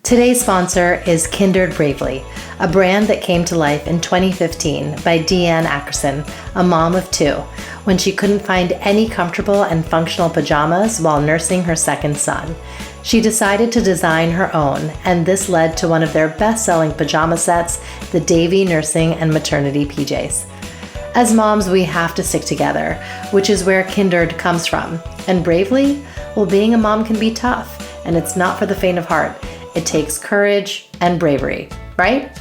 Today's sponsor is Kindred Bravely, a brand that came to life in 2015 by Deanne Ackerson, a mom of two, when she couldn't find any comfortable and functional pajamas while nursing her second son. She decided to design her own, and this led to one of their best-selling pajama sets, the Davy Nursing and Maternity PJs. As moms, we have to stick together, which is where Kindred comes from. And bravely? Well, being a mom can be tough, and it's not for the faint of heart. It takes courage and bravery, right?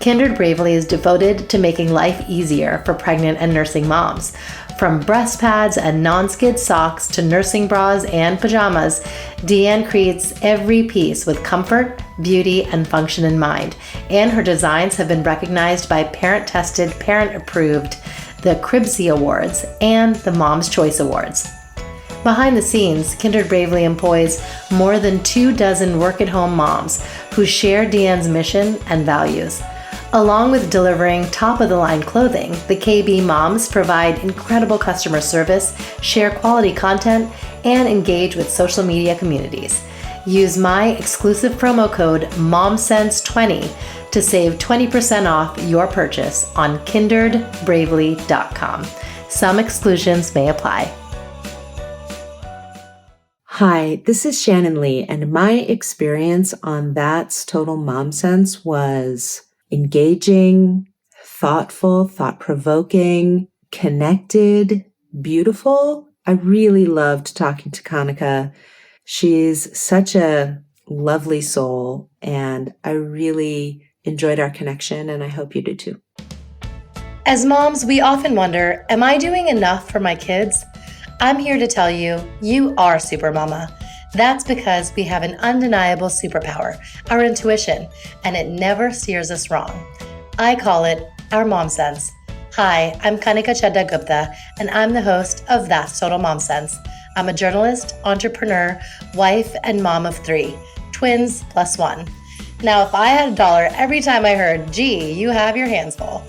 Kindred Bravely is devoted to making life easier for pregnant and nursing moms. From breast pads and non-skid socks to nursing bras and pajamas, Deanne creates every piece with comfort, beauty, and function in mind. And her designs have been recognized by parent-tested, parent-approved, the Cribsy Awards, and the Mom's Choice Awards. Behind the scenes, Kindred Bravely employs more than 24 work-at-home moms who share Deanne's mission and values. Along with delivering top-of-the-line clothing, the KB moms provide incredible customer service, share quality content, and engage with social media communities. Use my exclusive promo code MOMSENSE20 to save 20% off your purchase on kindredbravely.com. Some exclusions may apply. Hi, this is Shannon Lee, and my experience on That's Total Mom Sense was engaging, thoughtful, thought-provoking, connected, beautiful. I really loved talking to Kanika. She's such a lovely soul, and I really enjoyed our connection, and I hope you did too. As moms, we often wonder, am I doing enough for my kids? I'm here to tell you, you are super mama. That's because we have an undeniable superpower, our intuition, and it never steers us wrong. I call it our mom sense. Hi, I'm Kanika Chadda Gupta, and I'm the host of That's Total Mom Sense. I'm a journalist, entrepreneur, wife, and mom of 3, twins plus 1. Now, if I had $1 every time I heard, gee, you have your hands full.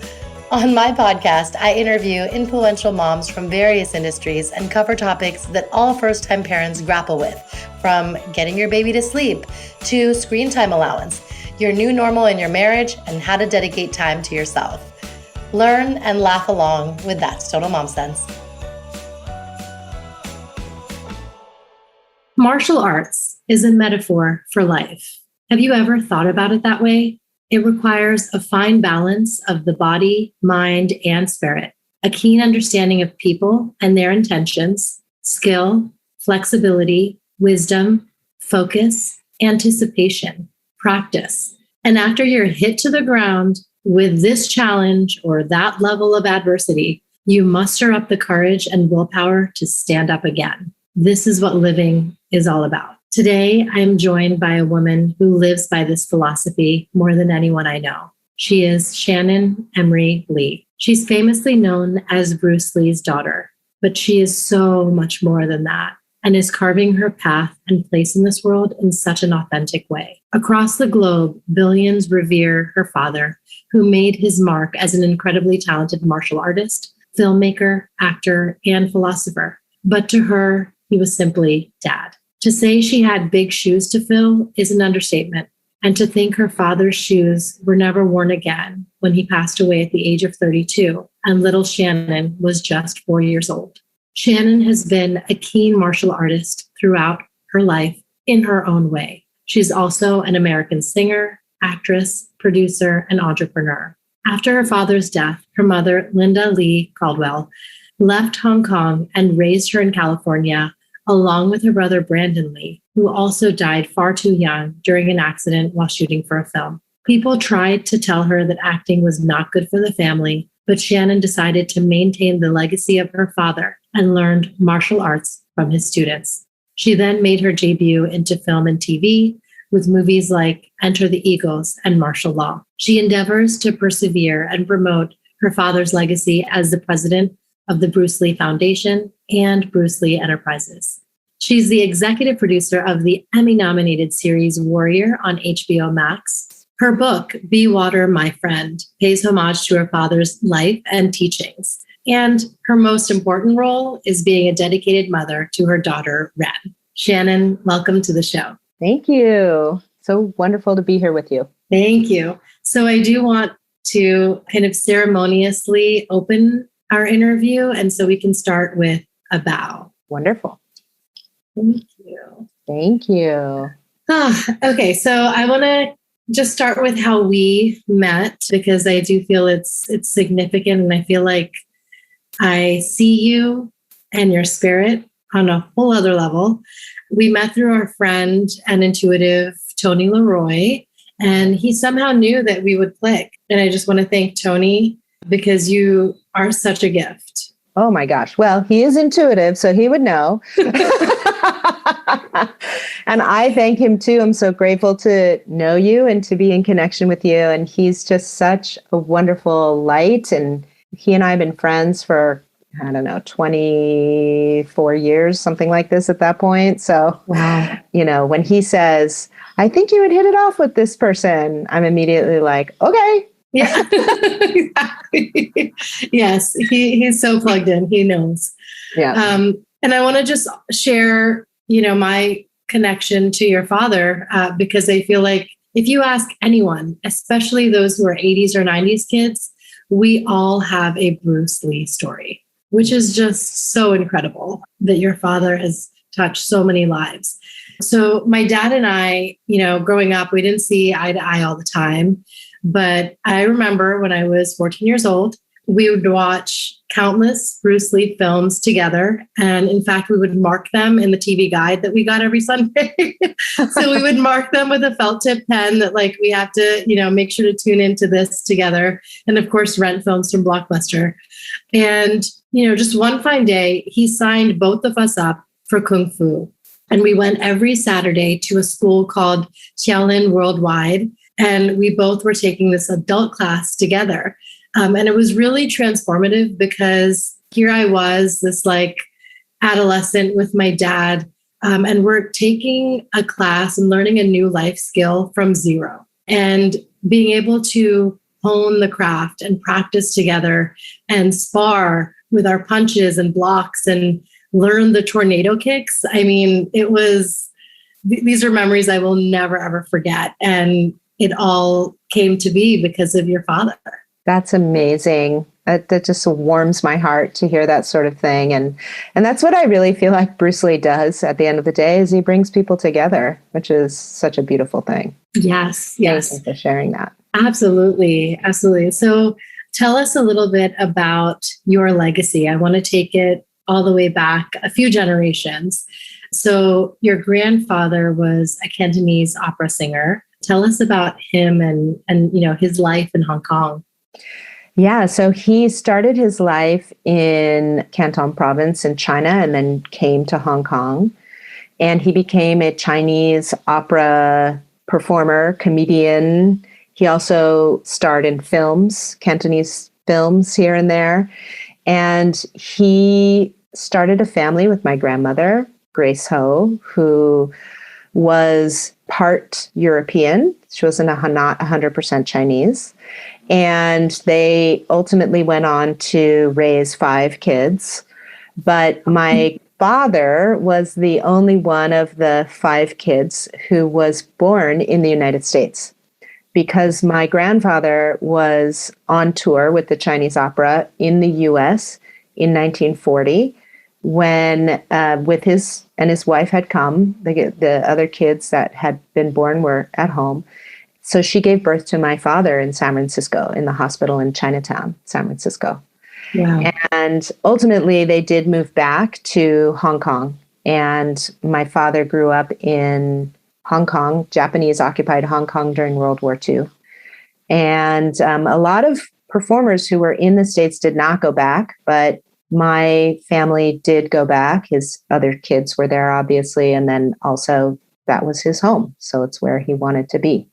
On my podcast, I interview influential moms from various industries and cover topics that all first-time parents grapple with, from getting your baby to sleep to screen time allowance, your new normal in your marriage, and how to dedicate time to yourself. Learn and laugh along with That's Total Mom Sense. Martial arts is a metaphor for life. Have you ever thought about it that way? It requires a fine balance of the body, mind, and spirit, a keen understanding of people and their intentions, skill, flexibility, wisdom, focus, anticipation, practice. And after you're hit to the ground with this challenge or that level of adversity, you muster up the courage and willpower to stand up again. This is what living is all about. Today, I am joined by a woman who lives by this philosophy more than anyone I know. She is Shannon Emery Lee. She's famously known as Bruce Lee's daughter, but she is so much more than that and is carving her path and place in this world in such an authentic way. Across the globe, billions revere her father, who made his mark as an incredibly talented martial artist, filmmaker, actor, and philosopher. But to her, he was simply dad. To say she had big shoes to fill is an understatement, and to think her father's shoes were never worn again when he passed away at the age of 32, and little Shannon was just 4 years old. Shannon has been a keen martial artist throughout her life in her own way. She's also an American singer, actress, producer, and entrepreneur. After her father's death, her mother, Linda Lee Caldwell, left Hong Kong and raised her in California, along with her brother, Brandon Lee, who also died far too young during an accident while shooting for a film. People tried to tell her that acting was not good for the family, but Shannon decided to maintain the legacy of her father and learned martial arts from his students. She then made her debut into film and TV with movies like Enter the Eagles and Martial Law. She endeavors to persevere and promote her father's legacy as the president of the Bruce Lee Foundation and Bruce Lee Enterprises. She's the executive producer of the Emmy-nominated series Warrior on HBO Max. Her book, Be Water, My Friend, pays homage to her father's life and teachings. And her most important role is being a dedicated mother to her daughter, Ren. Shannon, welcome to the show. Thank you. so wonderful to be here with you. Thank you. So I do want to kind of ceremoniously open our interview. And so we can start with a bow. Wonderful. Thank you. Thank you. Okay. So I want to just start with how we met, because I do feel it's significant. And I feel like I see you and your spirit on a whole other level. We met through our friend and intuitive, Tony Leroy, and he somehow knew that we would click. And I just want to thank Tony because you are such a gift. Oh my gosh. Well, he is intuitive, so he would know. And I thank him too. I'm so grateful to know you and to be in connection with you. And he's just such a wonderful light. And he and I have been friends for, I don't know, 24 years, something like this at that point. So, Wow. You know, when he says, I think you would hit it off with this person, I'm immediately like, okay. Yeah, exactly. Yes, he's so plugged in. He knows. Yeah. And I want to just share, my connection to your father, because I feel like if you ask anyone, especially those who are 80s or 90s kids, we all have a Bruce Lee story, which is just so incredible that your father has touched so many lives. So my dad and I, growing up, we didn't see eye to eye all the time. But I remember when I was 14 years old, we would watch countless Bruce Lee films together. And in fact, we would mark them in the TV guide that we got every Sunday. So we would mark them with a felt tip pen that we have to, make sure to tune into this together. And of course, rent films from Blockbuster. And, just one fine day, he signed both of us up for Kung Fu. And we went every Saturday to a school called Shaolin Worldwide. And we both were taking this adult class together. And it was really transformative because here I was, this adolescent with my dad, and we're taking a class and learning a new life skill from zero and being able to hone the craft and practice together and spar with our punches and blocks and learn the tornado kicks. I mean, these are memories I will never, ever forget. And it all came to be because of your father. That's amazing. That just warms my heart to hear that sort of thing. And that's what I really feel like Bruce Lee does at the end of the day is he brings people together, which is such a beautiful thing. Yes. Thank you for sharing that. Absolutely. Absolutely. So tell us a little bit about your legacy. I want to take it all the way back a few generations. So your grandfather was a Cantonese opera singer. Tell us about him and his life in Hong Kong. Yeah, so he started his life in Canton province in China and then came to Hong Kong. And he became a Chinese opera performer, comedian. He also starred in films, Cantonese films here and there. And he started a family with my grandmother, Grace Ho, who was part European. She wasn't not 100% Chinese. And they ultimately went on to raise 5 kids. But my father was the only one of the 5 kids who was born in the United States, because my grandfather was on tour with the Chinese opera in the US in 1940 when with his wife had come. The other kids that had been born were at home. So she gave birth to my father in San Francisco, in the hospital in Chinatown, San Francisco. Wow. And ultimately, they did move back to Hong Kong. And my father grew up in Hong Kong, Japanese-occupied Hong Kong during World War II. And a lot of performers who were in the States did not go back, but my family did go back. His other kids were there, obviously. And then also that was his home. So it's where he wanted to be.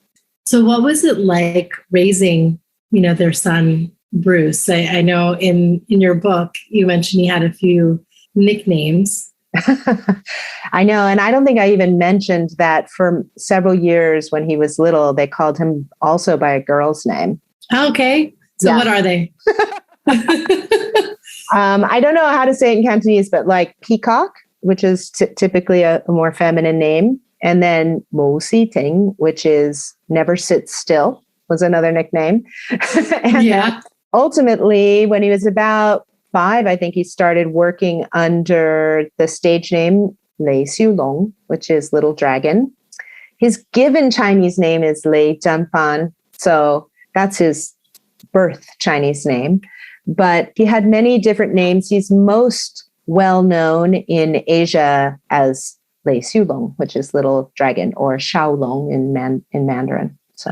So what was it like raising, their son, Bruce? I know in your book, you mentioned he had a few nicknames. I know. And I don't think I even mentioned that for several years when he was little, they called him also by a girl's name. Okay. So What are they? I don't know how to say it in Cantonese, but like peacock, which is typically a more feminine name. And then Mo Si Ting, which is never sit still, was another nickname. And Yeah. ultimately, when he was about 5, I think he started working under the stage name Lei Xiu Long, which is Little Dragon. His given Chinese name is Lei Zhanfan, so that's his birth Chinese name. But he had many different names. He's most well known in Asia as Lei Xiulong, which is Little Dragon, or Shaolong in Mandarin. So,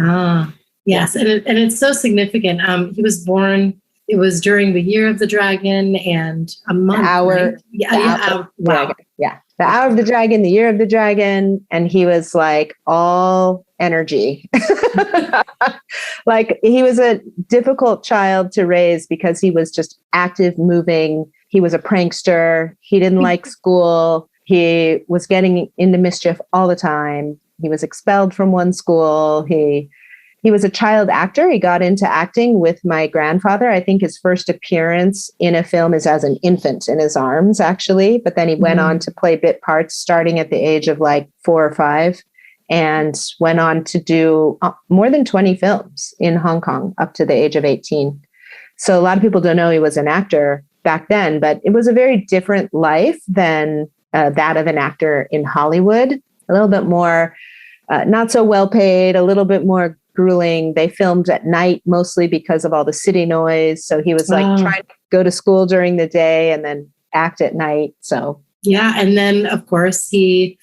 yes, and it's so significant. He was born. It was during the year of the dragon and a month. The hour, right? wow. Dragon. Yeah, the hour of the dragon, the year of the dragon, and he was like all energy. Like he was a difficult child to raise because he was just active, moving. He was a prankster. He didn't like school. He was getting into mischief all the time. He was expelled from one school. He was a child actor. He got into acting with my grandfather. I think his first appearance in a film is as an infant in his arms, actually. But then he went on to play bit parts starting at the age of like 4 or 5, and went on to do more than 20 films in Hong Kong up to the age of 18. So a lot of people don't know he was an actor back then, but it was a very different life than that of an actor in Hollywood. A little bit more, not so well paid, a little bit more grueling. They filmed at night mostly because of all the city noise. So he was like trying to go to school during the day and then act at night. So yeah, and then of course he,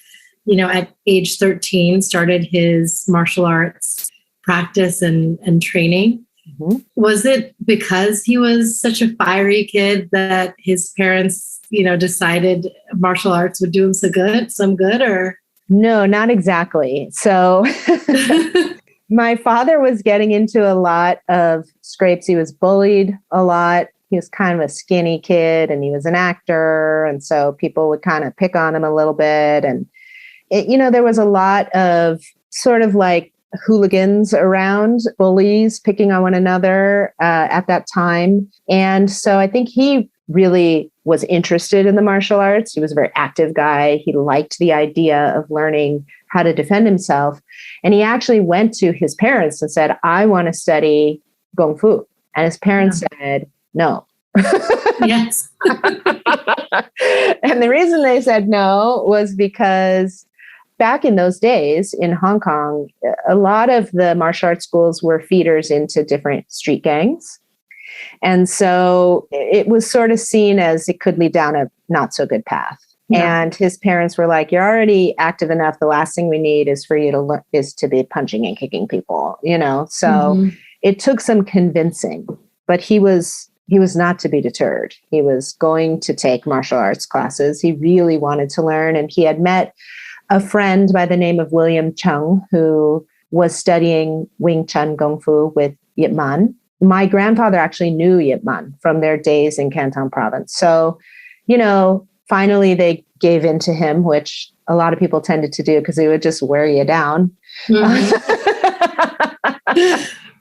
at age 13 started his martial arts practice and training. Mm-hmm. Was it because he was such a fiery kid that his parents, decided martial arts would do him some good, or? No, not exactly. So my father was getting into a lot of scrapes. He was bullied a lot. He was kind of a skinny kid and he was an actor. And so people would kind of pick on him a little bit. And, there was a lot of sort of like hooligans around, bullies picking on one another at that time. And so I think he really was interested in the martial arts. He was a very active guy. He liked the idea of learning how to defend himself. And he actually went to his parents and said, I want to study Kung Fu. And his parents said, no. Yes. And the reason they said no was because back in those days in Hong Kong, a lot of the martial arts schools were feeders into different street gangs. And so it was sort of seen as it could lead down a not so good path. Yeah. And his parents were like, you're already active enough. The last thing we need is for you to learn is to be punching and kicking people, So it took some convincing, but he was not to be deterred. He was going to take martial arts classes. He really wanted to learn. And he had met a friend by the name of William Chung, who was studying Wing Chun Kung Fu with Yip Man. My grandfather actually knew Yip Man from their days in Canton province. So, finally they gave in to him, which a lot of people tended to do because he would just wear you down. Mm-hmm.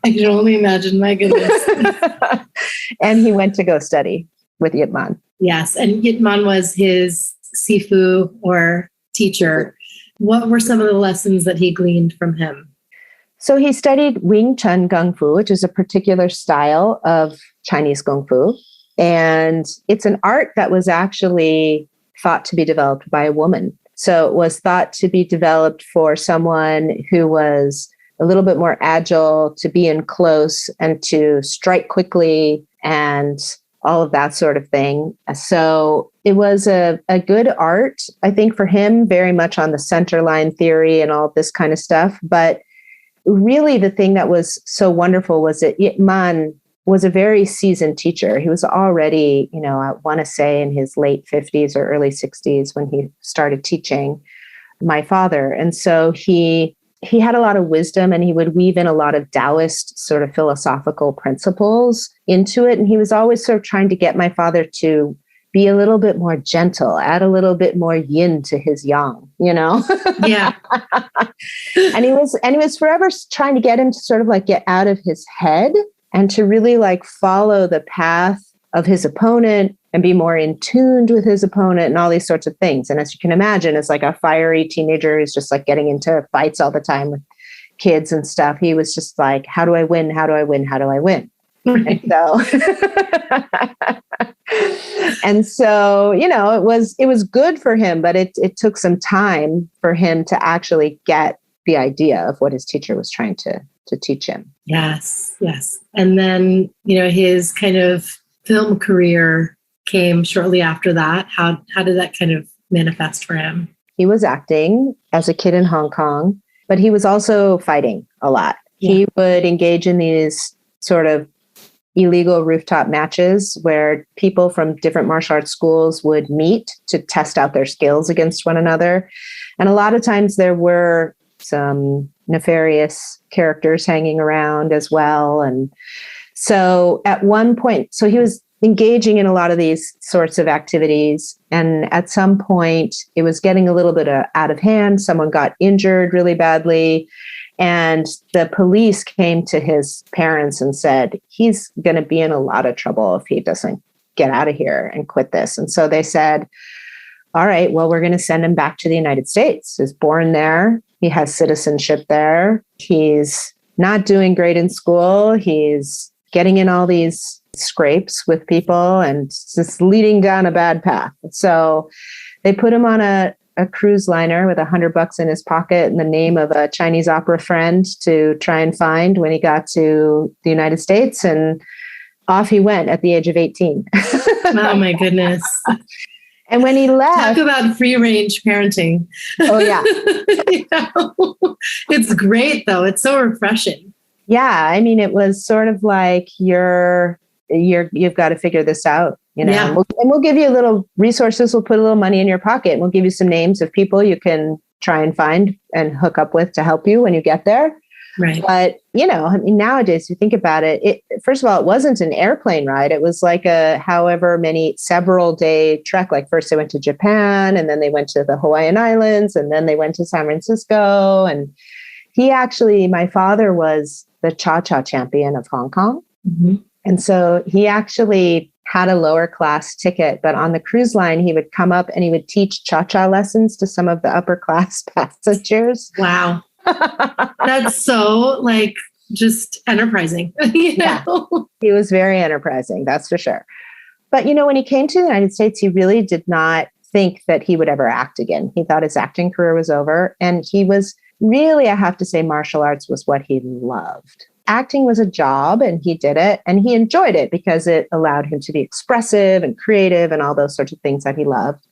I can only imagine, my goodness. And he went to go study with Yip Man. Yes, and Yip Man was his sifu or teacher. What were some of the lessons that he gleaned from him? So he studied Wing Chun Kung Fu, which is a particular style of Chinese Kung Fu. And it's an art that was actually thought to be developed by a woman. So it was thought to be developed for someone who was a little bit more agile, to be in close and to strike quickly and all of that sort of thing. So it was a good art, I think, for him, very much on the center line theory and all this kind of stuff. But really the thing that was so wonderful was that Yip Man was a very seasoned teacher. He was already, I want to say in his late 50s or early 60s when he started teaching my father. And so he had a lot of wisdom and he would weave in a lot of Taoist sort of philosophical principles into it. And he was always sort of trying to get my father to be a little bit more gentle, add a little bit more yin to his yang, Yeah. And he was forever trying to get him to sort of like get out of his head and to really like follow the path of his opponent and be more in tune with his opponent and all these sorts of things. And as you can imagine, as like a fiery teenager who's just like getting into fights all the time with kids and stuff, he was just like, how do I win? How do I win? How do I win? And so, and so, you know, it was good for him, but it took some time for him to actually get the idea of what his teacher was trying to teach him. Yes, yes. And then, you know, his kind of film career came shortly after that. How did that kind of manifest for him? He was acting as a kid in Hong Kong, but he was also fighting a lot. Yeah. He would engage in these sort of illegal rooftop matches where people from different martial arts schools would meet to test out their skills against one another. And a lot of times there were some nefarious characters hanging around as well. And so at one point, so he was engaging in a lot of these sorts of activities. And at some point, it was getting a little bit out of hand. Someone got injured really badly. And the police came to his parents and said, he's going to be in a lot of trouble if he doesn't get out of here and quit this. And so they said, all right, well, we're going to send him back to the United States. He was born there. He has citizenship there. He's not doing great in school. He's getting in all these scrapes with people and just leading down a bad path. So they put him on a cruise liner with $100 in his pocket and the name of a Chinese opera friend to try and find when he got to the United States. And off he went at the age of 18. Oh, my goodness. And when he left... Talk about free-range parenting. Oh, yeah. You know, it's great, though. It's so refreshing. Yeah. I mean, it was sort of like you've got to figure this out, you know, Yeah. and we'll give you a little resources. We'll put a little money in your pocket. And we'll give you some names of people you can try and find and hook up with to help you when you get there. Right. But, you know, I mean, nowadays, you think about it, first of all, it wasn't an airplane ride. It was like several day trek. Like first they went to Japan and then they went to the Hawaiian Islands and then they went to San Francisco. And my father was the cha-cha champion of Hong Kong. Mm-hmm. And so he actually had a lower class ticket, but on the cruise line, he would come up and he would teach cha-cha lessons to some of the upper class passengers. Wow. That's so like just enterprising. You know? Yeah. He was very enterprising, that's for sure. But, you know, when he came to the United States, he really did not think that he would ever act again. He thought his acting career was over. And he was really, I have to say, martial arts was what he loved. Acting was a job and he did it and he enjoyed it because it allowed him to be expressive and creative and all those sorts of things that he loved.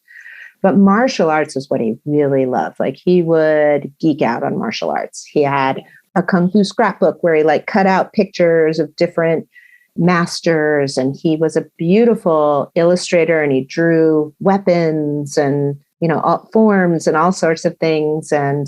But martial arts was what he really loved. Like he would geek out on martial arts. He had a Kung Fu scrapbook where he like cut out pictures of different masters. And he was a beautiful illustrator and he drew weapons and, you know, all forms and all sorts of things. And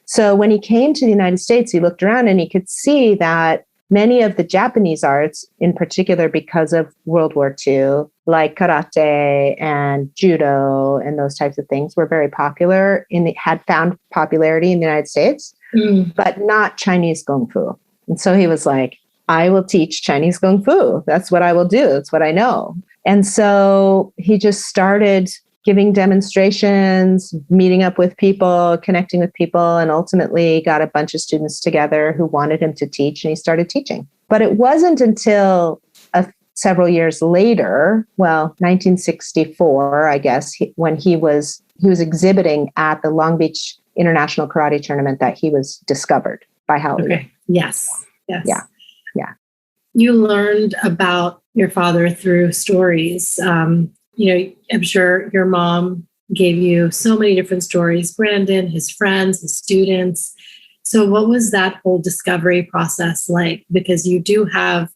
so when he came to the United States, he looked around and he could see that many of the Japanese arts, in particular because of World War II, like karate and judo and those types of things, were very popular had found popularity in the United States, but not Chinese Kung Fu. And so he was like, I will teach Chinese Kung Fu. That's what I will do. That's what I know. And so he just started giving demonstrations, meeting up with people, connecting with people, and ultimately got a bunch of students together who wanted him to teach, and he started teaching. But it wasn't until several years later, 1964, I guess, when he was he was exhibiting at the Long Beach International Karate Tournament that he was discovered by Howard. Okay. Yes. Yes. Yeah. Yeah. You learned about your father through stories. I'm sure your mom gave you so many different stories, Brandon, his friends, his students. So what was that whole discovery process like? Because you do have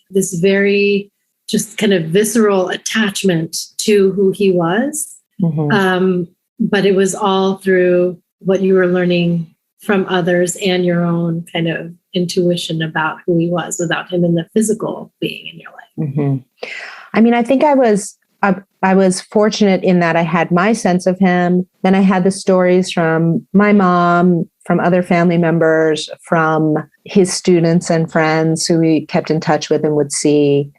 this very just kind of visceral attachment to who he was. Mm-hmm. But it was all through what you were learning from others and your own kind of intuition about who he was without him in the physical being in your life. Mm-hmm. I mean, I think I was fortunate in that I had my sense of him. Then I had the stories from my mom, from other family members, from his students and friends who we kept in touch with and would see.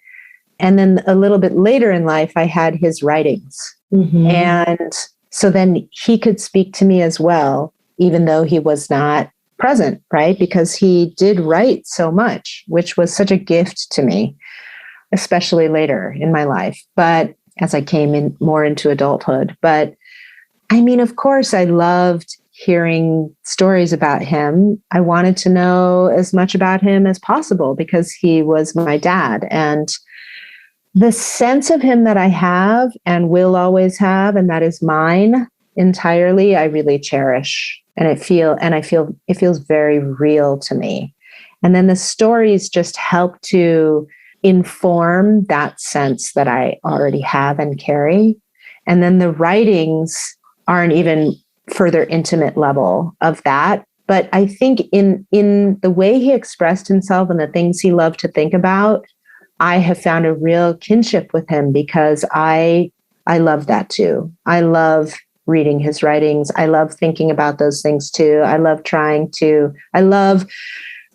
And then a little bit later in life, I had his writings. Mm-hmm. And so then he could speak to me as well, even though he was not present, right? Because he did write so much, which was such a gift to me, especially later in my life. But as I came in more into adulthood, but I mean, of course, I loved hearing stories about him. I wanted to know as much about him as possible because he was my dad. And the sense of him that I have and will always have, and that is mine entirely, I really cherish. And I feel it feels very real to me. And then the stories just help to inform that sense that I already have and carry. And then the writings are an even further intimate level of that. But I think in the way he expressed himself and the things he loved to think about, I have found a real kinship with him because I love that too. I love reading his writings. I love thinking about those things too. I love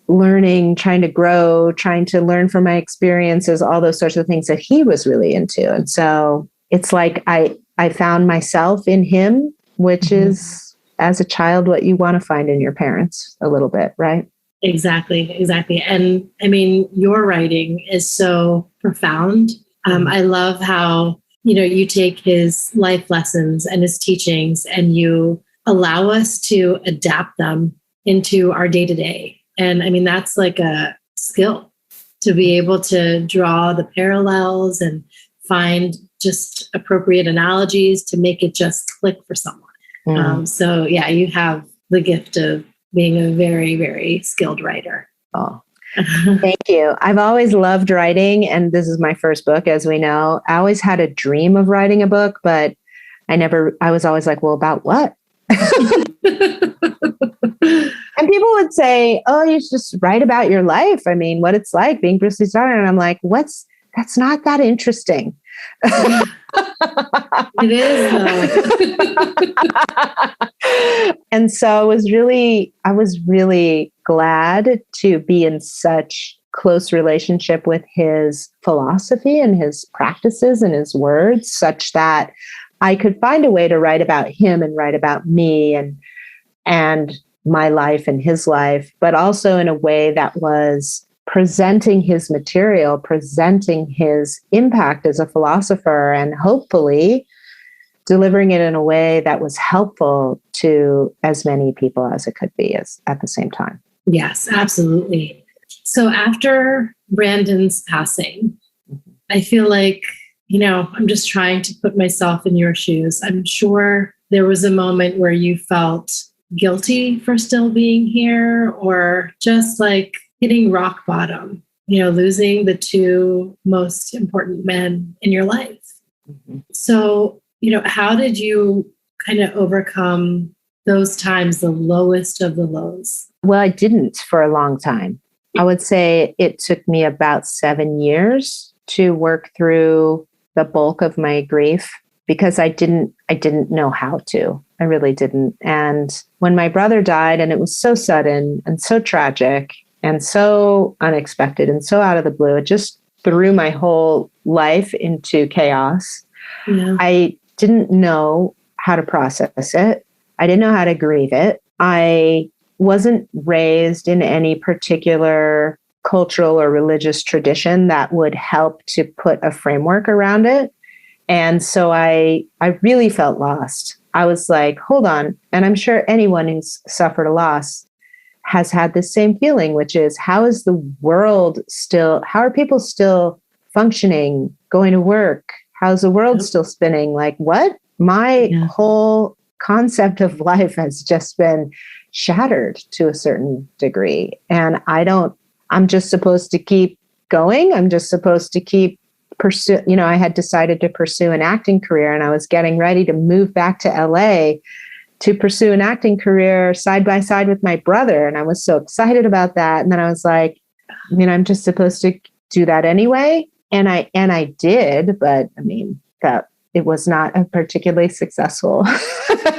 learning, trying to grow, trying to learn from my experiences, all those sorts of things that he was really into. And so it's like I found myself in him, which mm-hmm. is, as a child, what you want to find in your parents a little bit, right? Exactly. And I mean, your writing is so profound. I love how, you take his life lessons and his teachings and you allow us to adapt them into our day-to-day. And I mean, that's like a skill to be able to draw the parallels and find just appropriate analogies to make it just click for someone. So yeah, you have the gift of being a very, very skilled wrider. Oh, thank you. I've always loved writing, and this is my first book, as we know. I always had a dream of writing a book, but I was always like, well, about what? And people would say, oh, you should just write about your life. I mean, what it's like being Bruce Lee's daughter. And I'm like, that's not that interesting. It is, though. And so I was really glad to be in such close relationship with his philosophy and his practices and his words, such that I could find a way to write about him and write about me and my life and his life, but also in a way that was presenting his material, presenting his impact as a philosopher, and hopefully delivering it in a way that was helpful to as many people as it could be at the same time. Yes, absolutely. So after Brandon's passing, I feel like, I'm just trying to put myself in your shoes. I'm sure there was a moment where you felt guilty for still being here, or just like hitting rock bottom, losing the two most important men in your life. Mm-hmm. So, how did you kind of overcome those times, the lowest of the lows? Well, I didn't for a long time. I would say it took me about 7 years to work through the bulk of my grief because I didn't know how to. I really didn't. And when my brother died, and it was so sudden and so tragic and so unexpected and so out of the blue, it just threw my whole life into chaos. Yeah. I didn't know how to process it. I didn't know how to grieve it. I wasn't raised in any particular cultural or religious tradition that would help to put a framework around it. And so I really felt lost. I was like, hold on. And I'm sure anyone who's suffered a loss has had the same feeling, which is, how are people still functioning, going to work? How's the world still spinning? Like, what? My whole concept of life has just been shattered to a certain degree. And I'm just supposed to keep going. I'm just supposed to keep I had decided to pursue an acting career, and I was getting ready to move back to LA to pursue an acting career side by side with my brother. And I was so excited about that. And then I was like, I'm just supposed to do that anyway. And I did, but that it was not a particularly successful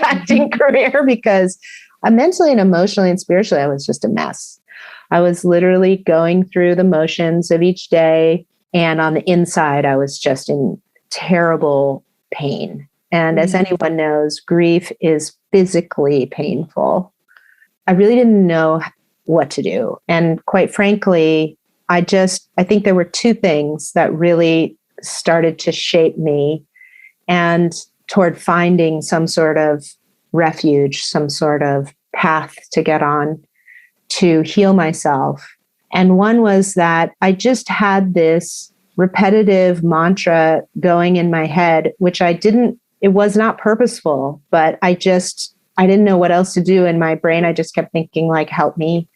acting career because mentally and emotionally and spiritually, I was just a mess. I was literally going through the motions of each day, And on the inside, I was just in terrible pain. And as anyone knows, grief is physically painful. I really didn't know what to do. And quite frankly, I think there were two things that really started to shape me and toward finding some sort of refuge, some sort of path to get on to heal myself. And one was that I just had this repetitive mantra going in my head, which it was not purposeful, but I didn't know what else to do in my brain. I just kept thinking like, help me,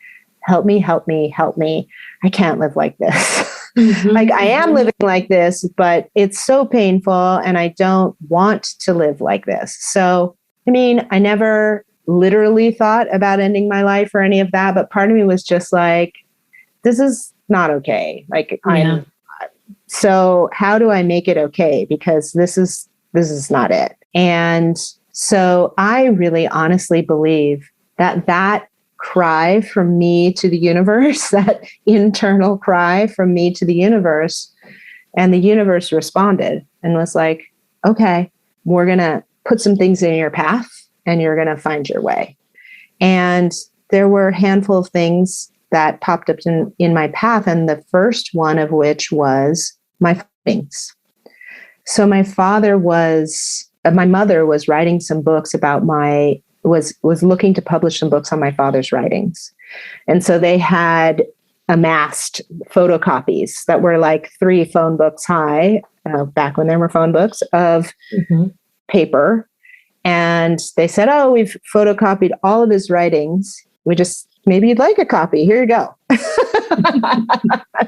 help me, help me, help me. I can't live like this. Like I am living like this, but it's so painful and I don't want to live like this. So, I mean, I never literally thought about ending my life or any of that, but part of me was just like, this is not okay. Like so how do I make it okay? Because this is not it. And so I really honestly believe that cry from me to the universe, that internal cry from me to the universe, and the universe responded and was like, okay, we're going to put some things in your path and you're going to find your way. And there were a handful of things that popped up in my path. And the first one of which was my writings. So my mother was writing some books about was looking to publish some books on my father's writings. And so they had amassed photocopies that were like 3 phone books high, back when there were phone books, of paper. And they said, oh, we've photocopied all of his writings. Maybe you'd like a copy. Here you go.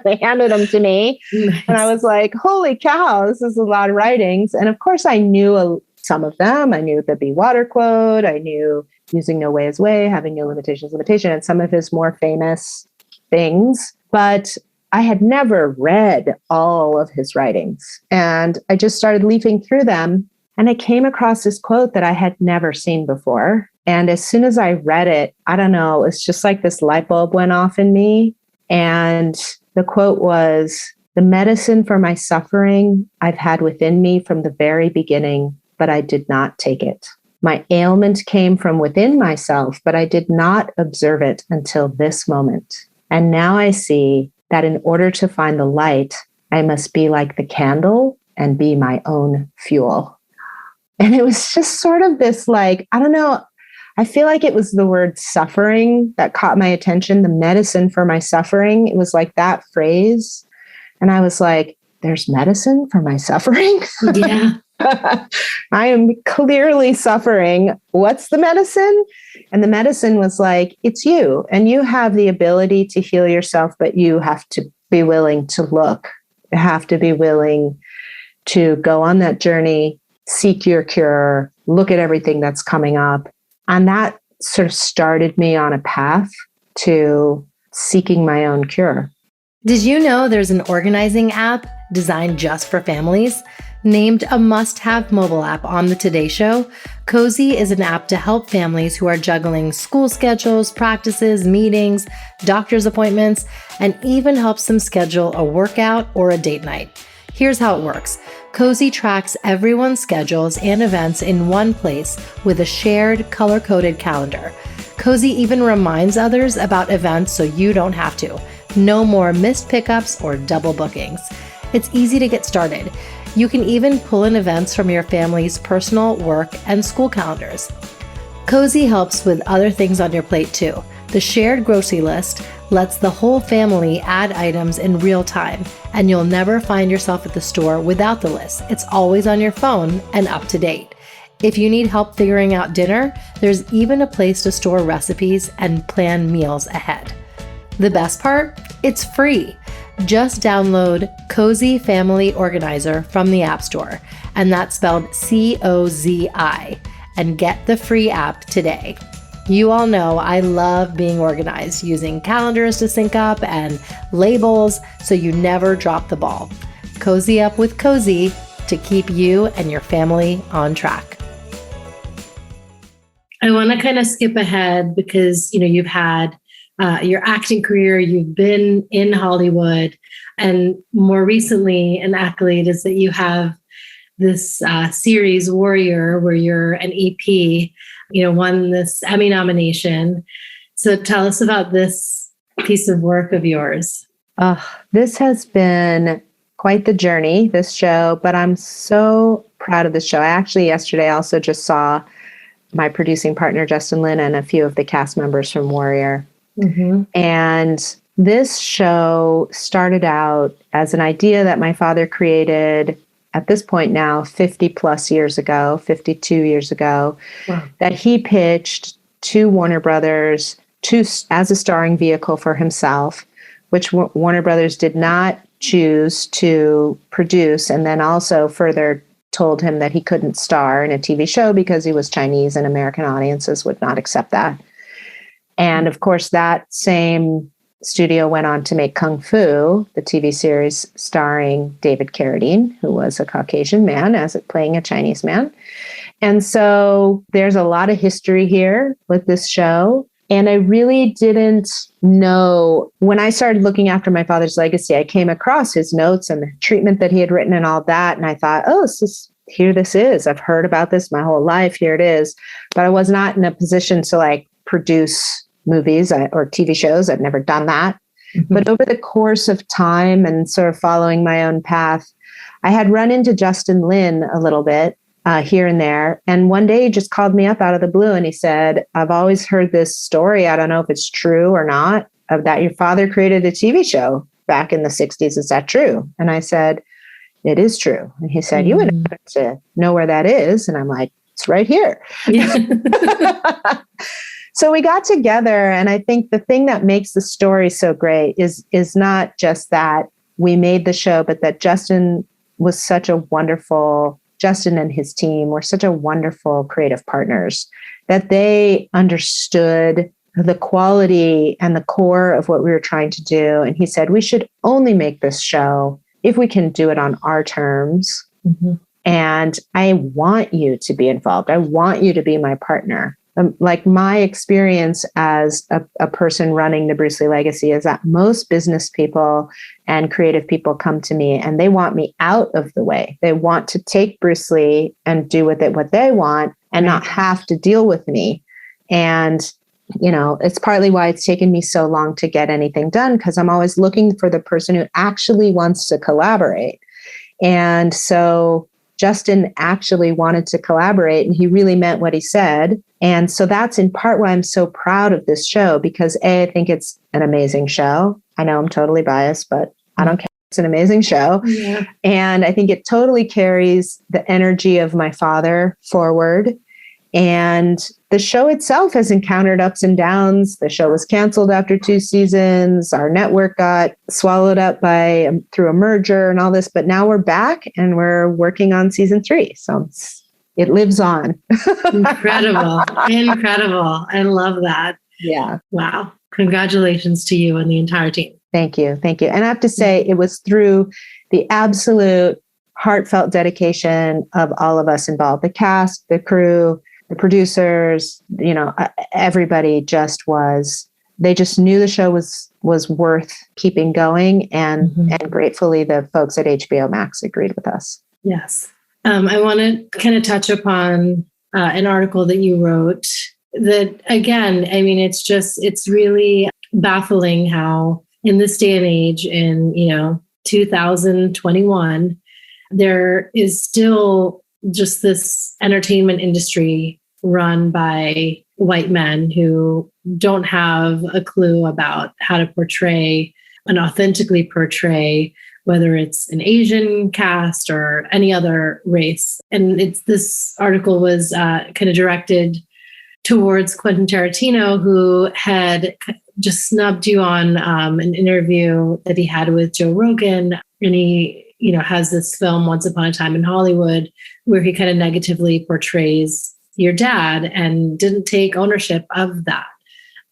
They handed them to me. Nice. And I was like, holy cow, this is a lot of writings. And of course, I knew some of them. I knew the Be Water quote. I knew using no way is way, having no limitations, limitation, and some of his more famous things. But I had never read all of his writings. And I just started leafing through them. And I came across this quote that I had never seen before. And as soon as I read it, I don't know, it's just like this light bulb went off in me. And the quote was, "The medicine for my suffering I've had within me from the very beginning, but I did not take it. My ailment came from within myself, but I did not observe it until this moment. And now I see that in order to find the light, I must be like the candle and be my own fuel." And it was just sort of this like, I don't know, I feel like it was the word suffering that caught my attention, the medicine for my suffering. It was like that phrase. And I was like, there's medicine for my suffering? Yeah. I am clearly suffering. What's the medicine? And the medicine was like, it's you. And you have the ability to heal yourself, but you have to be willing to look. You have to be willing to go on that journey, seek your cure, look at everything that's coming up. And that sort of started me on a path to seeking my own cure. Did you know there's an organizing app designed just for families? Named a must-have mobile app on the Today Show, Cozy is an app to help families who are juggling school schedules, practices, meetings, doctor's appointments, and even helps them schedule a workout or a date night. Here's how it works. Cozy tracks everyone's schedules and events in one place with a shared color-coded calendar. Cozy even reminds others about events so you don't have to. No more missed pickups or double bookings. It's easy to get started. You can even pull in events from your family's personal, work, and school calendars. Cozy helps with other things on your plate too. The shared grocery list lets the whole family add items in real time, and you'll never find yourself at the store without the list. It's always on your phone and up to date. If you need help figuring out dinner, there's even a place to store recipes and plan meals ahead. The best part? It's free. Just download Cozy Family Organizer from the App Store, and that's spelled COZI, and get the free app today. You all know I love being organized, using calendars to sync up and labels so you never drop the ball. Cozy up with Cozy to keep you and your family on track. I want to kind of skip ahead because, you've had your acting career. You've been in Hollywood, and more recently, an accolade is that you have this series Warrior, where you're an EP, won this Emmy nomination. So tell us about this piece of work of yours. This has been quite the journey, this show, but I'm so proud of this show. I actually yesterday also just saw my producing partner, Justin Lin, and a few of the cast members from Warrior. Mm-hmm. And this show started out as an idea that my father created at this point now 50 plus years ago, 52 years ago, wow, that he pitched to Warner Brothers as a starring vehicle for himself, which Warner Brothers did not choose to produce, and then also further told him that he couldn't star in a TV show because he was Chinese and American audiences would not accept that. And of course, that same studio went on to make Kung Fu, the TV series starring David Carradine, who was a Caucasian man playing a Chinese man. And so there's a lot of history here with this show. And I really didn't know, when I started looking after my father's legacy, I came across his notes and the treatment that he had written and all that. And I thought, here this is. I've heard about this my whole life. Here it is. But I was not in a position to produce movies or TV shows. I'd never done that. Mm-hmm. But over the course of time and sort of following my own path, I had run into Justin Lin a little bit here and there. And one day he just called me up out of the blue and he said, I've always heard this story. I don't know if it's true or not, of that your father created a TV show back in the 60s. Is that true? And I said, it is true. And he said, you would have to know where that is. And I'm like, it's right here. Yeah. So we got together, and I think the thing that makes the story so great is not just that we made the show, but that Justin and his team were such a wonderful creative partners, that they understood the quality and the core of what we were trying to do. And he said, we should only make this show if we can do it on our terms. Mm-hmm. And I want you to be involved. I want you to be my partner. My experience as a person running the Bruce Lee legacy is that most business people and creative people come to me and they want me out of the way. They want to take Bruce Lee and do with it what they want and not have to deal with me. And, it's partly why it's taken me so long to get anything done, because I'm always looking for the person who actually wants to collaborate. And so Justin actually wanted to collaborate, and he really meant what he said. And so that's in part why I'm so proud of this show, because I think it's an amazing show. I know I'm totally biased, but I don't care. It's an amazing show. Yeah. And I think it totally carries the energy of my father forward. And the show itself has encountered ups and downs. The show was canceled after 2 seasons. Our network got swallowed up through a merger and all this. But now we're back and we're working on season 3. So it lives on. Incredible. I love that. Yeah. Wow. Congratulations to you and the entire team. Thank you. And I have to say, it was through the absolute heartfelt dedication of all of us involved, the cast, the crew, the producers, everybody they just knew the show was worth keeping going. And gratefully the folks at HBO Max agreed with us. Yes. I want to kind of touch upon an article that you wrote that, again, I mean, it's really baffling how in this day and age, in, 2021, there is still just this entertainment industry run by white men who don't have a clue about how to portray and authentically portray, whether it's an Asian cast or any other race. And this article was kind of directed towards Quentin Tarantino, who had just snubbed you on an interview that he had with Joe Rogan. And he, has this film, Once Upon a Time in Hollywood, where he kind of negatively portrays your dad and didn't take ownership of that.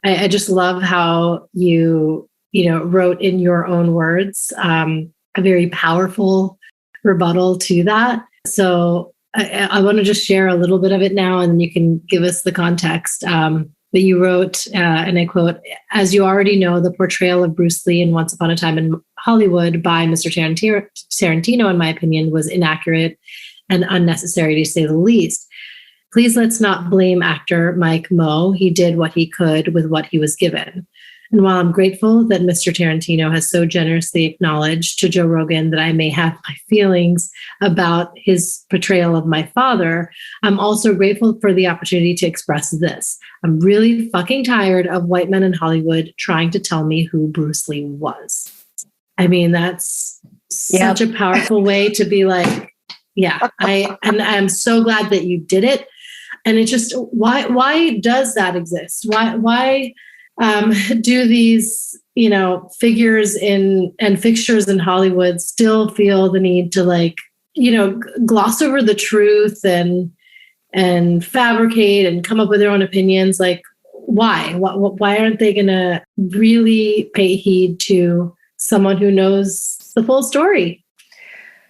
I just love how you wrote in your own words a very powerful rebuttal to that. So I want to just share a little bit of it now, and you can give us the context. that you wrote, and I quote, "As you already know, the portrayal of Bruce Lee in Once Upon a Time in Hollywood by Mr. Tarantino, in my opinion, was inaccurate and unnecessary to say the least. Please let's not blame actor Mike Moe. He did what he could with what he was given. And while I'm grateful that Mr. Tarantino has so generously acknowledged to Joe Rogan that I may have my feelings about his portrayal of my father, I'm also grateful for the opportunity to express this. I'm really fucking tired of white men in Hollywood trying to tell me who Bruce Lee was." I mean, that's such a powerful way to be like, yeah, I'm so glad that you did it. And it just, why does that exist? Why do these, figures and fixtures in Hollywood still feel the need to gloss over the truth and fabricate and come up with their own opinions? Like, why? Why aren't they going to really pay heed to someone who knows the full story?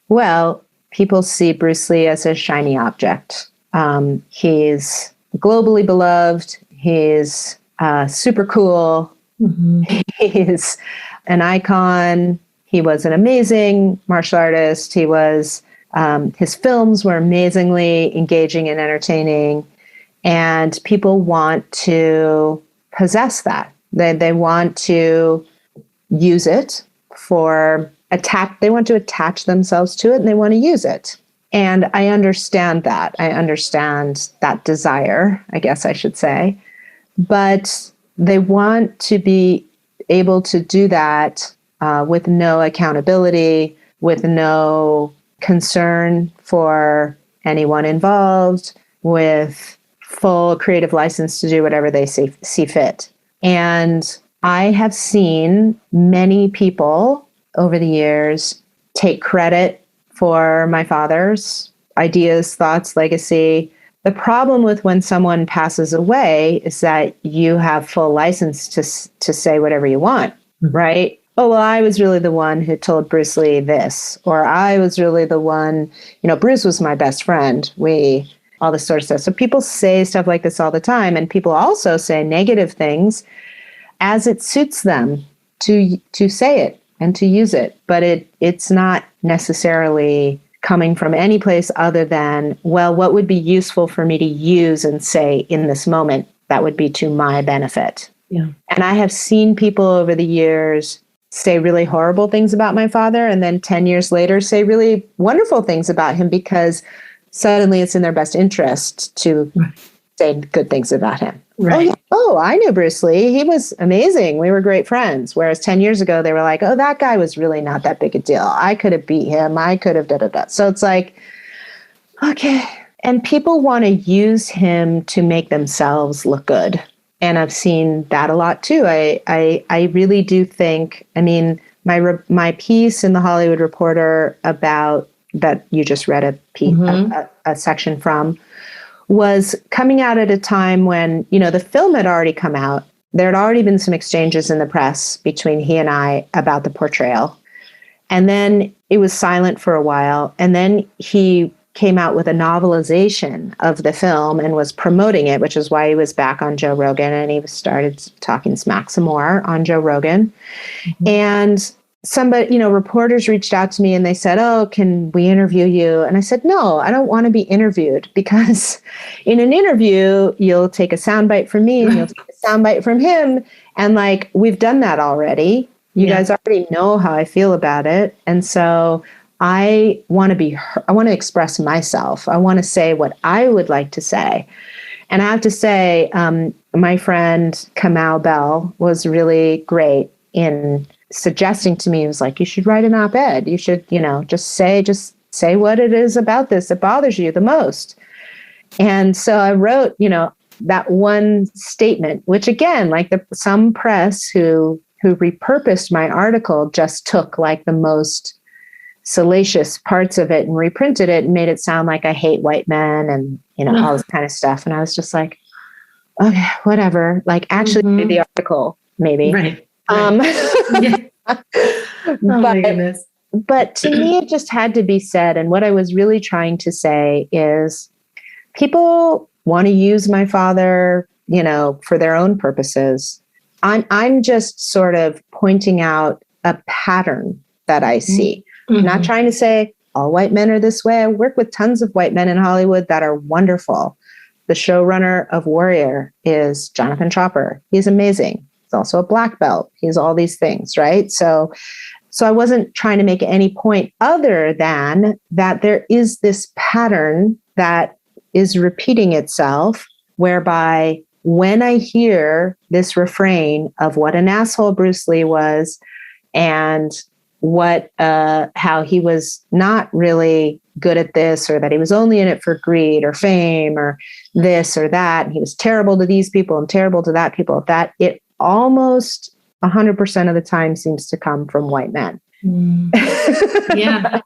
Well, people see Bruce Lee as a shiny object. He's globally beloved. He's super cool. Mm-hmm. He's an icon. He was an amazing martial artist. He was, his films were amazingly engaging and entertaining. And people want to possess that. They want to use it they want to attach themselves to it, and they want to use it. And I understand that. I understand that desire, I guess I should say. But they want to be able to do that with no accountability, with no concern for anyone involved, with full creative license to do whatever they see fit. And I have seen many people over the years take credit for my father's ideas, thoughts, legacy. The problem with when someone passes away is that you have full license to say whatever you want, right? Oh, well, I was really the one who told Bruce Lee this, or I was really the one, Bruce was my best friend. All this sort of stuff. So people say stuff like this all the time, and people also say negative things as it suits them to say it and to use it. But it's not necessarily coming from any place other than, well, what would be useful for me to use and say in this moment that would be to my benefit? Yeah. And I have seen people over the years say really horrible things about my father, and then 10 years later say really wonderful things about him because suddenly it's in their best interest to say good things about him. Right. Oh, I knew Bruce Lee. He was amazing. We were great friends. Whereas 10 years ago, they were like, oh, that guy was really not that big a deal. I could have beat him. I could have da-da-da. So it's like, okay. And people want to use him to make themselves look good. And I've seen that a lot too. I really do think, my piece in the Hollywood Reporter about that you just read a section from was coming out at a time when, the film had already come out. There had already been some exchanges in the press between he and I about the portrayal. And then it was silent for a while. And then he came out with a novelization of the film and was promoting it, which is why he was back on Joe Rogan, and he started talking smack some more on Joe Rogan. Mm-hmm. And somebody, reporters reached out to me and they said, oh, can we interview you? And I said, no, I don't want to be interviewed, because in an interview, you'll take a soundbite from me and you'll take a soundbite from him. And we've done that already. You guys already know how I feel about it. And so I want to express myself. I want to say what I would like to say. And I have to say, my friend Kamal Bell was really great in suggesting to me, he was like, you should write an op-ed. You should, just say what it is about this that bothers you the most. And so I wrote, that one statement, which again, some press who repurposed my article just took the most salacious parts of it and reprinted it and made it sound like I hate white men and, all this kind of stuff. And I was just like, okay, whatever. Actually read the article, maybe. Right. Oh my goodness. But to me, it just had to be said. And what I was really trying to say is people want to use my father for their own purposes. I'm just sort of pointing out a pattern that I see. Mm-hmm. Not trying to say all white men are this way. I work with tons of white men in Hollywood that are wonderful. The showrunner of Warrior is Jonathan Chopper. He's amazing. He's also a black belt. He's all these things, right? So I wasn't trying to make any point other than that there is this pattern that is repeating itself, whereby when I hear this refrain of what an asshole Bruce Lee was and how he was not really good at this, or that he was only in it for greed or fame or this or that, and he was terrible to these people and terrible to that people, that it almost 100% of the time seems to come from white men. Yeah.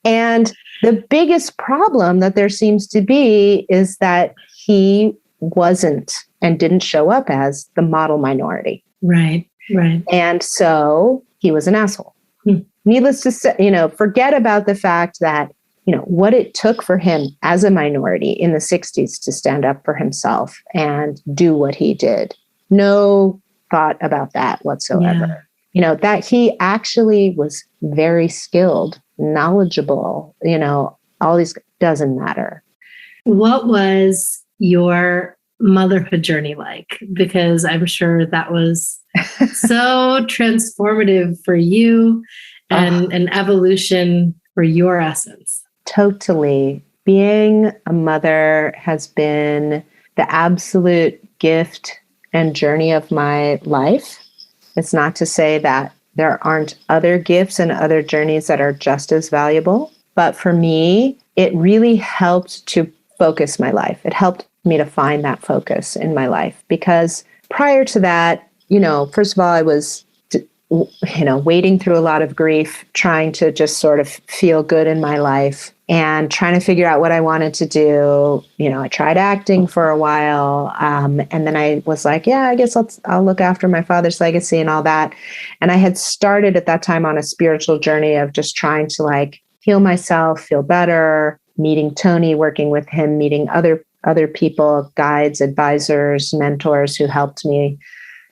And the biggest problem that there seems to be is that he wasn't and didn't show up as the model minority. Right. And so he was an asshole. Needless to say, forget about the fact that, what it took for him as a minority in the 60s to stand up for himself and do what he did. No thought about that whatsoever. Yeah. That he actually was very skilled, knowledgeable, all these doesn't matter. What was your motherhood journey like? Because I'm sure that was so transformative for you and an evolution for your essence. Totally. Being a mother has been the absolute gift and journey of my life. It's not to say that there aren't other gifts and other journeys that are just as valuable, but for me, it really helped to focus my life. It helped me to find that focus in my life, because prior to that, first of all, I was, wading through a lot of grief, trying to just sort of feel good in my life and trying to figure out what I wanted to do. I tried acting for a while. And then I was like, yeah, I guess I'll look after my father's legacy and all that. And I had started at that time on a spiritual journey of just trying to heal myself, feel better, meeting Tony, working with him, meeting other people, guides, advisors, mentors who helped me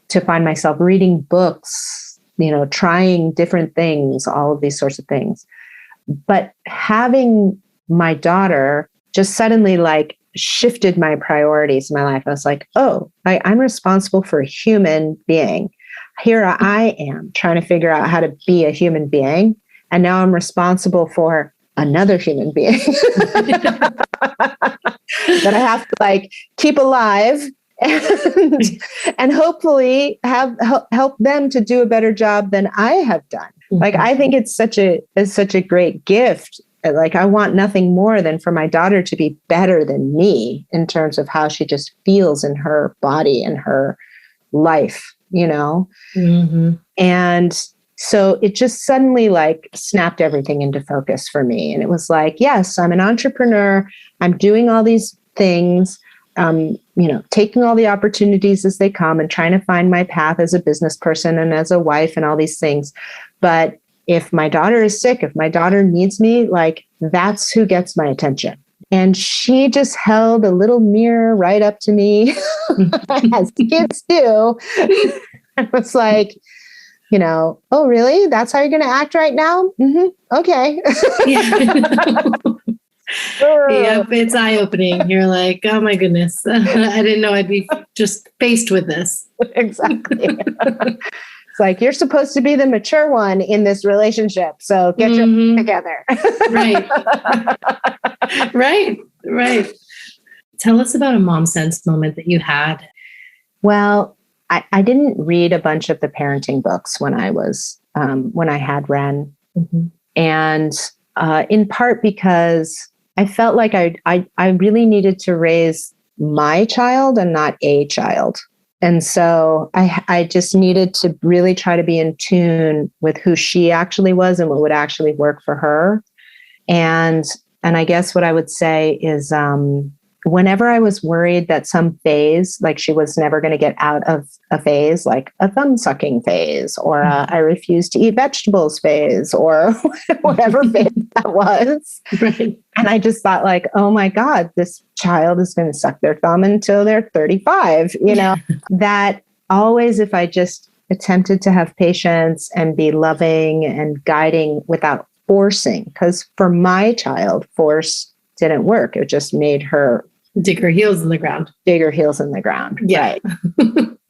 to find myself, reading books, trying different things, all of these sorts of things. But having my daughter just suddenly shifted my priorities in my life. I was like, I'm responsible for a human being. Here I am trying to figure out how to be a human being. And now I'm responsible for another human being that I have to keep alive and hopefully help them to do a better job than I have done. Mm-hmm. I think it's such a great gift. I want nothing more than for my daughter to be better than me in terms of how she just feels in her body and her life, Mm-hmm. And so it just suddenly snapped everything into focus for me. And it was yes, I'm an entrepreneur. I'm doing all these things, taking all the opportunities as they come and trying to find my path as a business person and as a wife and all these things. But if my daughter is sick, if my daughter needs me, that's who gets my attention. And she just held a little mirror right up to me, as kids do. I was like, oh, really? That's how you're going to act right now? Mm-hmm. Okay. Yep, it's eye-opening. You're like, oh my goodness. I didn't know I'd be just faced with this. Exactly. It's you're supposed to be the mature one in this relationship. So get your together. Right. Right. Tell us about a mom sense moment that you had. Well, I didn't read a bunch of the parenting books when I was, when I had Ren. Mm-hmm. And in part because I felt like I really needed to raise my child and not a child. And so I just needed to really try to be in tune with who she actually was and what would actually work for her. And I guess what I would say is whenever I was worried that some phase, like she was never going to get out of a phase, like a thumb sucking phase, or I refuse to eat vegetables phase, or whatever phase that was. Right. And I just thought like, oh my God, this child is going to suck their thumb until they're 35, that always, if I just attempted to have patience and be loving and guiding without forcing, because for my child, force didn't work. It just made her dig her heels in the ground. Yeah.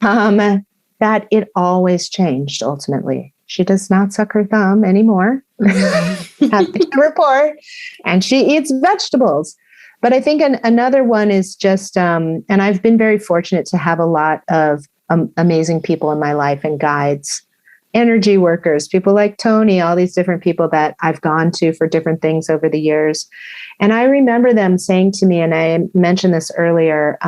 Right. That it always changed ultimately. She does not suck her thumb anymore. Happy to report. And she eats vegetables. But I think another one is just, and I've been very fortunate to have a lot of amazing people in my life and guides, energy workers, people like Tony, all these different people that I've gone to for different things over the years. And I remember them saying to me, and I mentioned this earlier,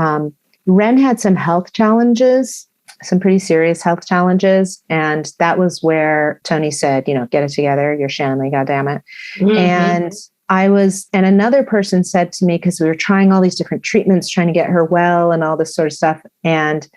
Ren had some health challenges, some pretty serious health challenges. And that was where Tony said, get it together. You're Shannon Lee, goddammit. Mm-hmm. And another person said to me, because we were trying all these different treatments, trying to get her well and all this sort of stuff. And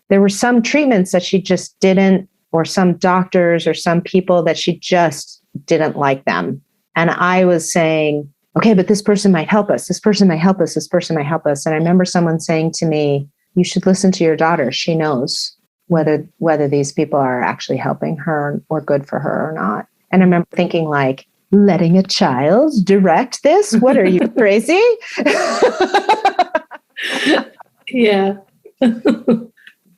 there were some treatments that she just didn't, or some doctors or some people that she just didn't like them. And I was saying, okay, but this person might help us. This person might help us. This person might help us. And I remember someone saying to me, you should listen to your daughter. She knows whether these people are actually helping her or good for her or not. And I remember thinking like, letting a child direct this? What are you, crazy? Yeah.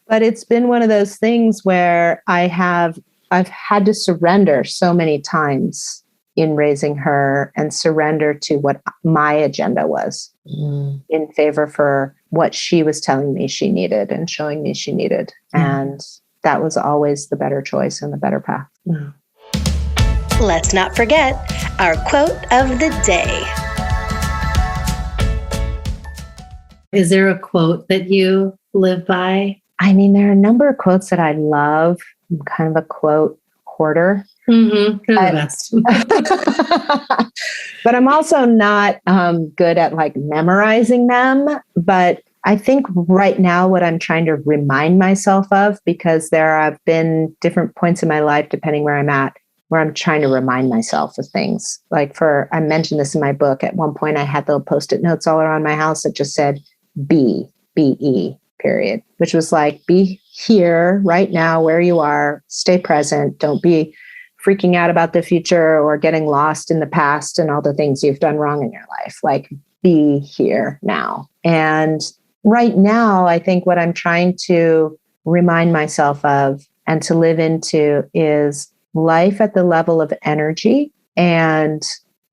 But it's been one of those things where I've had to surrender so many times in raising her and surrender to what my agenda was in favor for what she was telling me she needed and showing me she needed. And that was always the better choice and the better path. Let's not forget our quote of the day. Is there a quote that you live by? I mean, there are a number of quotes that I love. I'm kind of a quote hoarder. Mm-hmm. They're the best. But I'm also not good at like memorizing them. But I think right now what I'm trying to remind myself of, because there have been different points in my life, depending where I'm at, where I'm trying to remind myself of things. Like I mentioned this in my book. At one point, I had little Post-it notes all around my house that just said B-E, period, which was like, be here right now where you are, stay present. Don't be freaking out about the future or getting lost in the past and all the things you've done wrong in your life. Like, be here now. And right now, I think what I'm trying to remind myself of and to live into is life at the level of energy and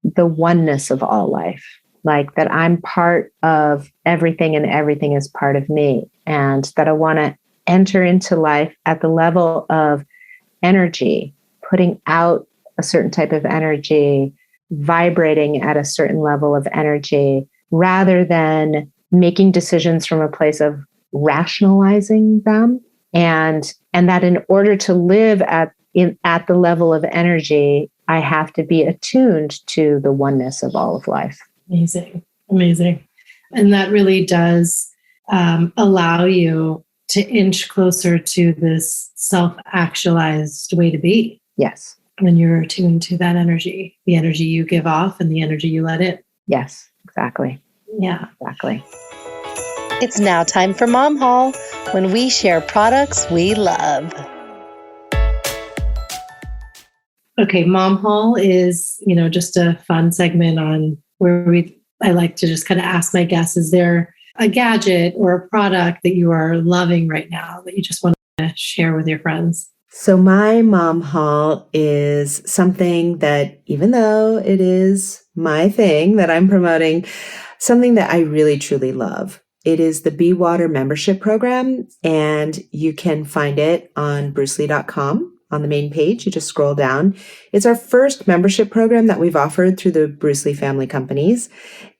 the oneness of all life. Like that I'm part of everything and everything is part of me. And that I want to enter into life at the level of energy, putting out a certain type of energy, vibrating at a certain level of energy, rather than making decisions from a place of rationalizing them. And that in order to live at the level of energy, I have to be attuned to the oneness of all of life. Amazing. And that really does allow you to inch closer to this self-actualized way to be. Yes. When you're attuned to that energy, the energy you give off and the energy you let in. Yes, exactly. Yeah, exactly. It's now time for Mom Haul, when we share products we love. Okay, Mom Haul is, just a fun segment on where I like to just kind of ask my guests, is there a gadget or a product that you are loving right now that you just want to share with your friends? So my mom haul is something that, even though it is my thing that I'm promoting, something that I really, truly love. It is the Be Water membership program, and you can find it on brucelee.com. On the main page, you just scroll down. It's our first membership program that we've offered through the Bruce Lee family companies.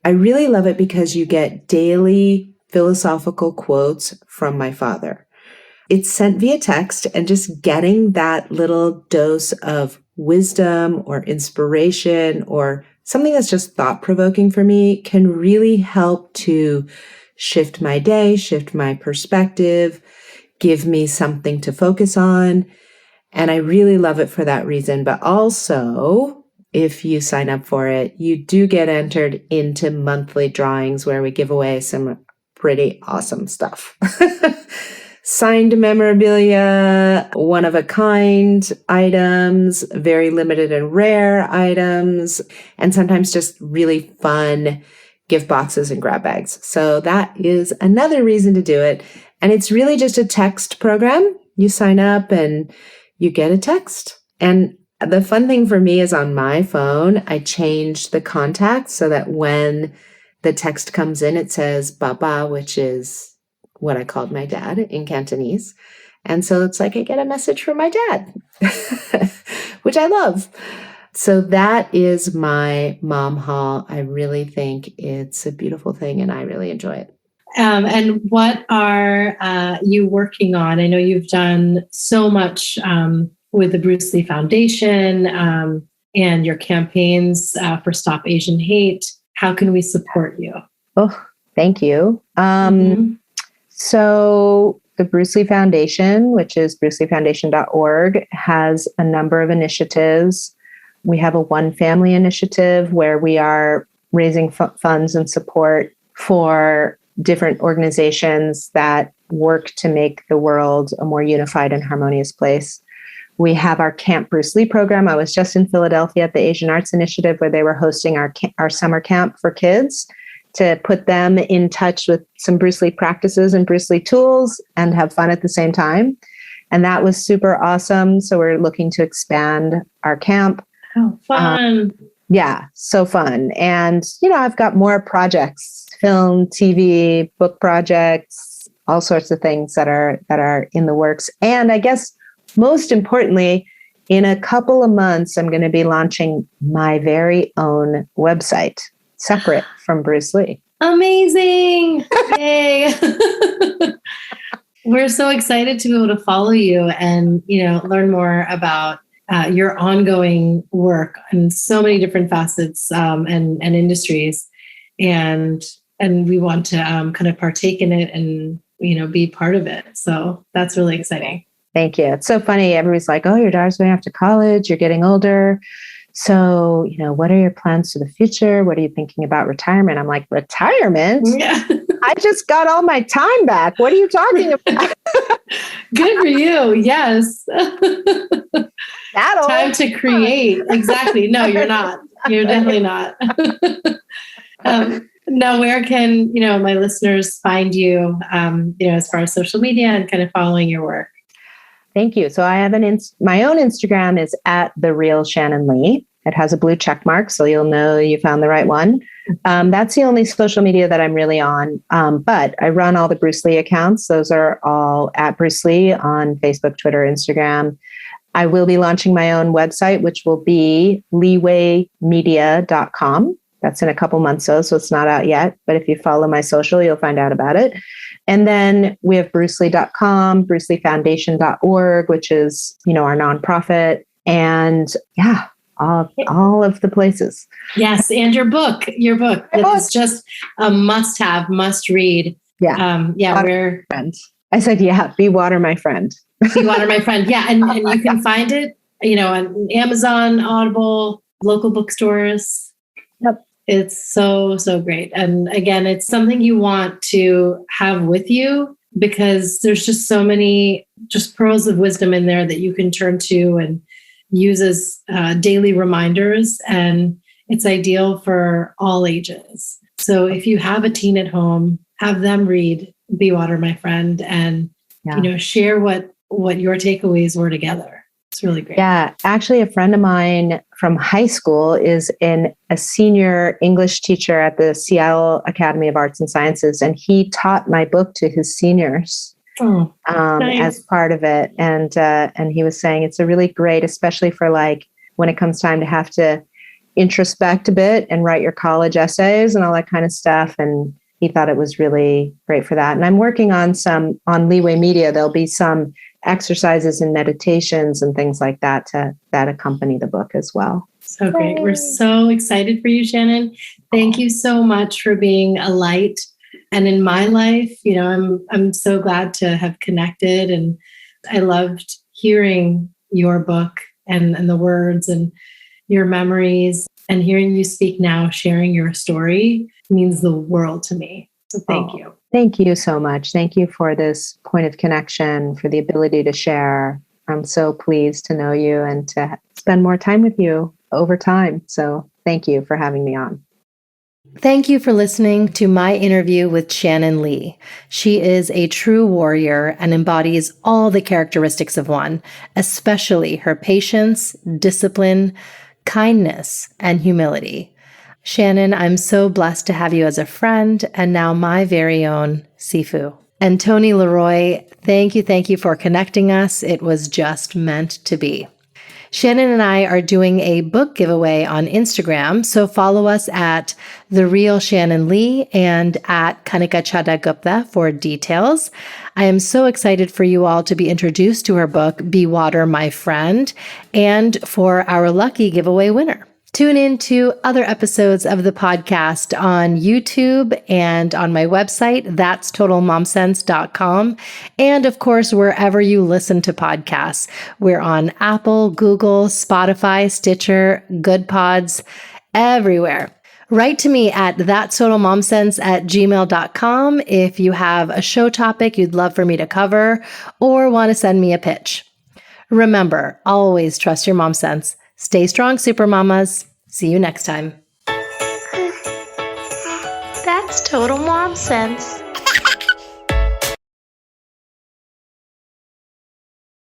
I really love it because you get daily philosophical quotes from my father. It's sent via text, and just getting that little dose of wisdom or inspiration or something that's just thought-provoking for me can really help to shift my day, shift my perspective, give me something to focus on. And I really love it for that reason. But also, if you sign up for it, you do get entered into monthly drawings where we give away some pretty awesome stuff. Signed memorabilia, one-of-a-kind items, very limited and rare items, and sometimes just really fun gift boxes and grab bags. So that is another reason to do it. And it's really just a text program. You sign up and you get a text. And the fun thing for me is on my phone, I changed the contacts so that when the text comes in, it says Baba, which is what I called my dad in Cantonese. And so it's like I get a message from my dad, which I love. So that is my mom haul. I really think it's a beautiful thing and I really enjoy it. And what are you working on? I know you've done so much with the Bruce Lee Foundation and your campaigns for Stop Asian Hate. How can we support you? Oh, thank you. So the Bruce Lee Foundation, which is bruceleefoundation.org, has a number of initiatives. We have a One Family initiative where we are raising funds and support for different organizations that work to make the world a more unified and harmonious place. We have our Camp Bruce Lee program. I was just in Philadelphia at the Asian Arts Initiative where they were hosting our summer camp for kids to put them in touch with some Bruce Lee practices and Bruce Lee tools and have fun at the same time. And that was super awesome. So we're looking to expand our camp. Oh, fun. Yeah, so fun. And, I've got more projects, film, TV, book projects, all sorts of things that are in the works. And I guess most importantly, in a couple of months, I'm going to be launching my very own website, separate from Bruce Lee. Amazing. Yay. We're so excited to be able to follow you and, learn more about your ongoing work in so many different facets and industries. And we want to kind of partake in it and, be part of it. So that's really exciting. Thank you. It's so funny. Everybody's like, oh, your daughter's going off to college. You're getting older. So, what are your plans for the future? What are you thinking about retirement? I'm like, retirement? Yeah. I just got all my time back. What are you talking about? Good for you. Yes. Time to create. Exactly. No, you're not. You're definitely not. Now, where can, my listeners find you, as far as social media and kind of following your work? Thank you. So I have my own Instagram is @TheRealShannonLee. It has a blue check mark, so you'll know you found the right one. That's the only social media that I'm really on. But I run all the Bruce Lee accounts. Those are all @Bruce Lee on Facebook, Twitter, Instagram. I will be launching my own website, which will be leewaymedia.com. That's in a couple months, so it's not out yet. But if you follow my social, you'll find out about it. And then we have brucelee.com, bruceleefoundation.org, which is, our nonprofit. And all of the places. Yes. And your book is just a must-have, must-read. Yeah. Where I said, Be Water, My Friend. Be Water, My Friend. Yeah. And you can find it, on Amazon, Audible, local bookstores. Yep. It's so, so great. And again, it's something you want to have with you because there's just so many just pearls of wisdom in there that you can turn to and use as daily reminders. And it's ideal for all ages. So if you have a teen at home, have them read Be Water, My Friend, and share what your takeaways were together. It's really great. Yeah. Actually, a friend of mine from high school is a senior English teacher at the Seattle Academy of Arts and Sciences. And he taught my book to his seniors nice. As part of it. And he was saying it's a really great, especially for when it comes time to have to introspect a bit and write your college essays and all that kind of stuff. And he thought it was really great for that. And I'm working on Leeway Media. There'll be some exercises and meditations and things like that that accompany the book as well. So great. We're so excited for you, Shannon. Thank you so much for being a light. And in my life, I'm so glad to have connected, and I loved hearing your book and the words and your memories, and hearing you speak now, sharing your story means the world to me. So thank you. Thank you so much. Thank you for this point of connection, for the ability to share. I'm so pleased to know you and to spend more time with you over time. So thank you for having me on. Thank you for listening to my interview with Shannon Lee. She is a true warrior and embodies all the characteristics of one, especially her patience, discipline, kindness, and humility. Shannon, I'm so blessed to have you as a friend and now my very own Sifu. And Tony Leroy, thank you for connecting us. It was just meant to be. Shannon and I are doing a book giveaway on Instagram, so follow us at The Real Shannon Lee and at Kanika Chadha Gupta for details. I am so excited for you all to be introduced to her book, Be Water, My Friend, and for our lucky giveaway winner. Tune in to other episodes of the podcast on YouTube and on my website, that's totalmomsense.com. And of course, wherever you listen to podcasts. We're on Apple, Google, Spotify, Stitcher, Good Pods, everywhere. Write to me at thatstotalmomsense@gmail.com if you have a show topic you'd love for me to cover or want to send me a pitch. Remember, always trust your mom sense. Stay strong, super mamas. See you next time. That's total mom sense.